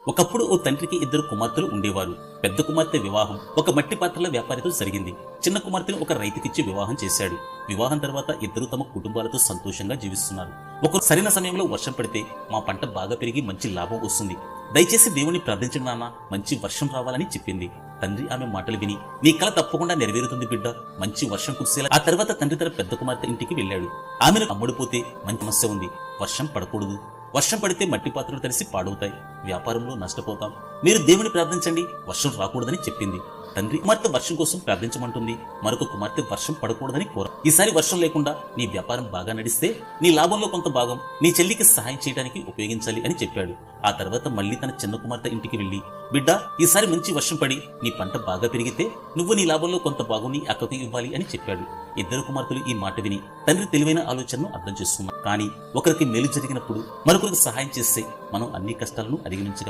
ఒకప్పుడు ఓ తండ్రికి ఇద్దరు కుమార్తెలు ఉండేవారు. పెద్ద కుమార్తె వివాహం ఒక మట్టి పాత్రల వ్యాపారితో జరిగింది. చిన్న కుమార్తెను ఒక రైతుకిచ్చి వివాహం చేశాడు. వివాహం తర్వాత ఇద్దరు తమ కుటుంబాలతో సంతోషంగా జీవిస్తున్నారు. ఒక సరైన సమయంలో వర్షం పడితే మా పంట బాగా పెరిగి మంచి లాభం వస్తుంది, దయచేసి దేవుని ప్రార్థించండి నాన్న, మంచి వర్షం రావాలని చెప్పింది. తండ్రి ఆమె మాటలు విని, నీ కల తప్పకుండా నెరవేరుతుంది బిడ్డ, మంచి వర్షం కురిసేలా. ఆ తర్వాత తండ్రి తన పెద్ద కుమార్తె ఇంటికి వెళ్ళాడు. ఆమెను అమ్ముడుపోతే మంచి సమస్య ఉంది, వర్షం పడకూడదు, వర్షం పడితే మట్టి పాత్రలు తడిసి పాడవుతాయి, వ్యాపారంలో నష్టపోతాం, మీరు దేవుని ప్రార్థించండి, వర్షం రాకూడదని చెప్పింది. తండ్రి కుమార్తె వర్షం కోసం ప్రార్థించమంటుంది, మరొక కుమార్తె వర్షం పడకూడదని కోర. ఈసారి వర్షం లేకుండా నీ వ్యాపారం బాగా నడిస్తే నీ లాభంలో కొంత భాగం నీ చెల్లికి సహాయం చేయడానికి ఉపయోగించాలి అని చెప్పాడు. ఆ తర్వాత మళ్ళీ తన చిన్న కుమార్తె ఇంటికి వెళ్లి, బిడ్డ ఈసారి మంచి వర్షం పడి నీ పంట బాగా పెరిగితే నువ్వు నీ లాభంలో కొంత భాగం నీ అక్కకు ఇవ్వాలి అని చెప్పాడు. ఇద్దరు కుమార్తెలు ఈ మాట విని తండ్రి తెలివైన ఆలోచనను అర్థం చేసుకున్నారు. కానీ ఒకరికి మేలు జరిగినప్పుడు మరొకరికి సహాయం చేస్తే మనం అన్ని కష్టాలను అధిగమించగలం.